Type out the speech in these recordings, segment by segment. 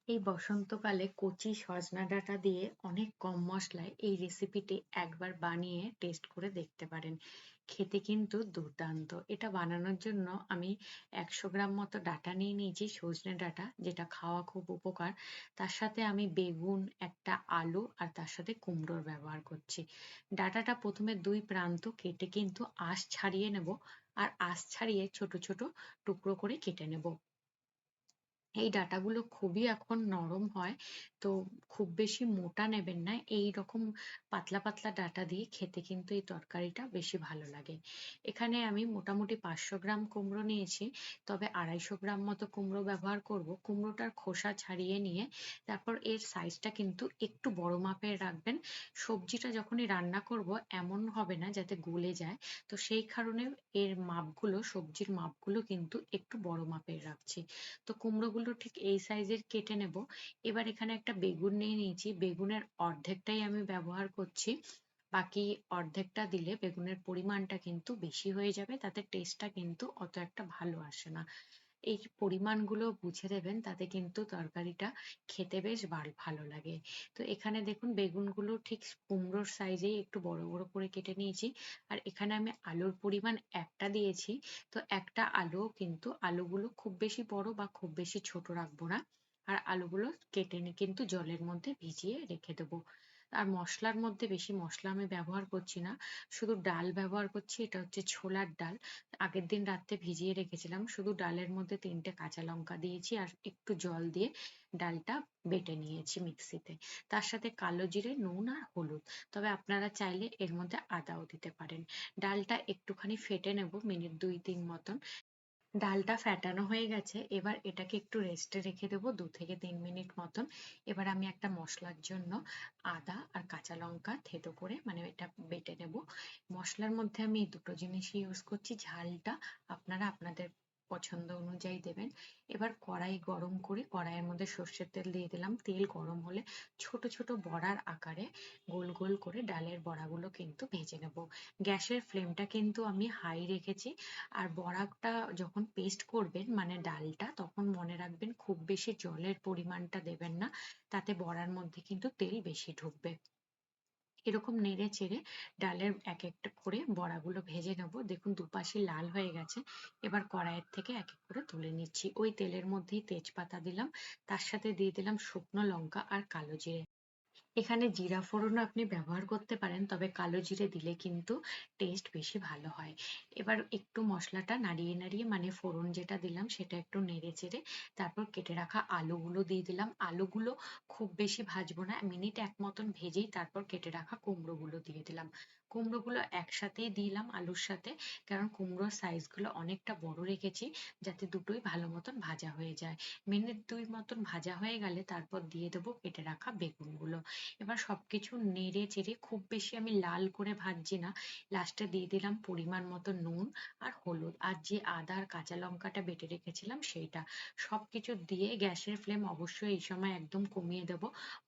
এই বসন্তকালে কচি সজনা ডাঁটা দিয়ে অনেক কম মশলায় এই রেসিপিটি একবার বানিয়ে টেস্ট করে দেখতে পারেন। খেতে কিন্তু দুর্দান্ত। এটা বানানোর জন্য আমি 100 গ্রাম মতো ডাঁটা নিয়ে নিয়েছি, সজনে ডাঁটা, যেটা খাওয়া খুব উপকার। তার সাথে আমি বেগুন, একটা আলু আর তার সাথে কুমড়োর ব্যবহার করছি। ডাঁটাটা প্রথমে দুই প্রান্ত কেটে কিন্তু আঁশ ছাড়িয়ে নেব, আর আঁশ ছাড়িয়ে ছোট ছোট টুকরো করে কেটে নেব। এই ডাঁটাগুলো খুবই এখন নরম হয়, তো খুব বেশি মোটা নেবেন না। এই রকম পাতলা পাতলা ডাঁটা দিয়ে খেতে কিন্তু এই তরকারিটা বেশি ভালো লাগে। এখানে আমি মোটামুটি 500 গ্রাম কুমড়ো নিয়েছি, তবে 250 গ্রাম মতো কুমড়ো ব্যবহার করব। কুমড়োটার খোসা ছাড়িয়ে নিয়ে তারপর এর সাইজটা কিন্তু একটু বড় মাপের রাখবেন। সবজিটা যখনই রান্না করব এমন হবে না যাতে গলে যায়, তো সেই কারণে এর মাপগুলো, সবজির মাপগুলো কিন্তু একটু বড় মাপের রাখছি। তো কুমড়োগুলো ঠিক এই সাইজের কেটে নেব। এবার এখানে একটা বেগুন নিয়ে নিয়েছি, বেগুনের অর্ধেকটাই আমি ব্যবহার করছি। বাকি অর্ধেকটা দিলে বেগুনের পরিমাণটা কিন্তু বেশি হয়ে যাবে, তাতে টেস্টটা কিন্তু অত একটা ভালো আসে না। এই পরিমাণগুলো বুঝে দেবেন, তাতে কিন্তু তরকারিটা খেতে বেশ ভালো লাগে। তো এখানে দেখুন বেগুনগুলো ঠিক কুমড়োর সাইজেই একটু বড় বড় করে কেটে নিয়েছি। আর এখানে আমি আলুর পরিমাণ একটা দিয়েছি। তো একটা আলু, কিন্তু আলুগুলো খুব বেশি বড় বা খুব বেশি ছোট রাখবো না। আর আলুগুলো কেটে নিয়ে কিন্তু জলের মধ্যে ভিজিয়ে রেখে দেবো। আর মশলার মধ্যে বেশি মশলা আমি ব্যবহার করছি না, শুধু ডাল ব্যবহার করছি। এটা হচ্ছে ছোলার ডাল, আগের দিন রাত্রে ভিজিয়ে রেখেছিলাম। শুধু ডালের মধ্যে 3টে কাঁচা লঙ্কা দিয়েছি আর একটু জল দিয়ে ডালটা বেটে নিয়েছি মিক্সিতে। তার সাথে কালো জিরে, নুন আর হলুদ। তবে আপনারা চাইলে এর মধ্যে আদাও দিতে পারেন। ডালটা একটুখানি ফেটে নেব, মিনিট 2-3 মতন। ডালটা ফ্যাটানো হয়ে গেছে, এবার এটাকে একটু রেস্টে রেখে দেবো 2 থেকে 3 মিনিট মতন। এবার আমি একটা মশলার জন্য আদা আর কাঁচা লঙ্কা থেতো করে, মানে এটা বেটে নেব। মশলার মধ্যে আমি এই দুটো জিনিসই ইউজ করছি। ঝালটা আপনারা আপনাদের পছন্দ অনুযায়ী দেবেন। এবার কড়াই গরম করে কড়াইয়ের মধ্যে সর্ষের তেল দিয়ে দিলাম। তেল গরম হলে ছোট ছোট বড়ার আকারে গোল গোল করে ডালের বড়াগুলো কিন্তু ভেজে নেব। গ্যাসের ফ্লেমটা কিন্তু আমি হাই রেখেছি। আর বড়াটা যখন পেস্ট করবেন, মানে ডালটা, তখন মনে রাখবেন খুব বেশি জলের পরিমাণটা দেবেন না, তাতে বড়ার মধ্যে কিন্তু তেল বেশি ঢুকবে। এরকম নেড়ে চেড়ে ডালের এক একটা করে বড়াগুলো ভেজে নেব। দেখুন দুপাশে লাল হয়ে গেছে। এবার কড়াইয়ের থেকে এক এক করে তুলে নিচ্ছি। ওই তেলের মধ্যেই তেজপাতা দিলাম, তার সাথে দিয়ে দিলাম শুকনো লঙ্কা আর কালো জিরে। এখানে জিরা ফোড়নও আপনি ব্যবহার করতে পারেন, তবে কালো জিরে দিলে কিন্তু টেস্ট বেশি ভালো হয়। এবার একটু মশলাটা নাড়িয়ে নাড়িয়ে, মানে ফোড়ন যেটা দিলাম সেটা একটু নেড়ে চেড়ে তারপর কেটে রাখা আলুগুলো দিয়ে দিলাম। আলুগুলো খুব বেশি ভাজবো না, মিনিট 1 মতন ভেজেই তারপর কেটে রাখা কুমড়োগুলো দিয়ে দিলাম। কুমড়োগুলো একসাথেই দিলাম আলুর সাথে, কারণ কুমড়োর সাইজগুলো অনেকটা বড় রেখেছি, যাতে দুটোই ভালো মতন ভাজা হয়ে যায়। মিনিট 2 মতন ভাজা হয়ে গেলে তারপর দিয়ে দেবো কেটে রাখা বেগুনগুলো। এবার সবকিছু নেড়ে চেড়ে, খুব বেশি আমি লাল করে ভাজছি না, লাস্টে দিয়ে দিলাম পরিমাণ মতো নুন আর হলুদ, আর যে আদা আর কাঁচা লঙ্কাটা বেটে রেখেছিলাম সেইটা। সবকিছু দিয়ে গ্যাসের ফ্লেম অবশ্যই এই সময় একদম কমিয়ে দেব।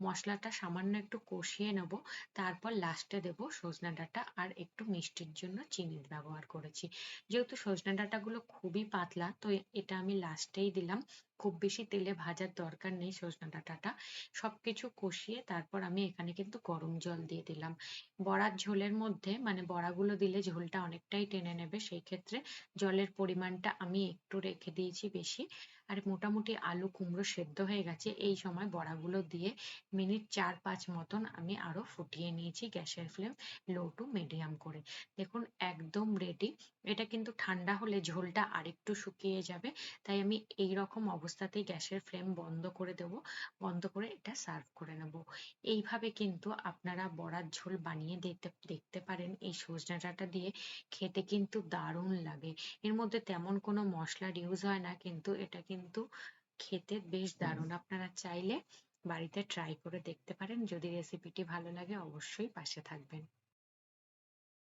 মশলাটা সামান্য একটু কষিয়ে নেব। তারপর লাস্টে দেব সজনে ডাঁটা, আর একটু মিষ্টির জন্য চিনি ব্যবহার করেছি। যেহেতু সজনে ডাঁটাগুলো খুবই পাতলা, তো এটা আমি লাস্টেই দিলাম। খুব বেশি তেলে ভাজার দরকার নেই সজনে ডাঁটাটা। সবকিছু কষিয়ে তারপর আমি এখানে কিন্তু গরম জল দিয়ে দিলাম। বড়ার ঝোলের মধ্যে, মানে বড়াগুলো দিলে ঝোলটা অনেকটাই টেনে নেবে, সেই ক্ষেত্রে জলের পরিমাণটা আমি একটু রেখে দিয়েছি বেশি। আর মোটামুটি আলু কুমড়ো সেদ্ধ হয়ে গেছে, এই সময় বড়াগুলো দিয়ে মিনিট 4-5 মতন আমি আরো ফুটিয়ে নিয়েছি, গ্যাসের ফ্লেম লো টু মিডিয়াম করে। দেখুন একদম রেডি। এটা কিন্তু ঠান্ডা হলে ঝোলটা আরেকটু শুকিয়ে যাবে, তাই আমি এই রকম অবস্থাতেই গ্যাসের ফ্লেম বন্ধ করে দেব। বন্ধ করে এটা সার্ভ করে নেব। এইভাবে কিন্তু আপনারা বড়ার ঝোল বানিয়ে দেখতে দেখতে পারেন। এই সজনে ডাঁটা দিয়ে খেতে কিন্তু দারুণ লাগে। এর মধ্যে তেমন কোনো মশলার ইউজ হয় না, কিন্তু এটা কিন্তু খেতে বেশ দারুণ। আপনারা চাইলে বাড়িতে ট্রাই করে দেখতে পারেন। যদি রেসিপিটি ভালো লাগে অবশ্যই পাশে থাকবেন।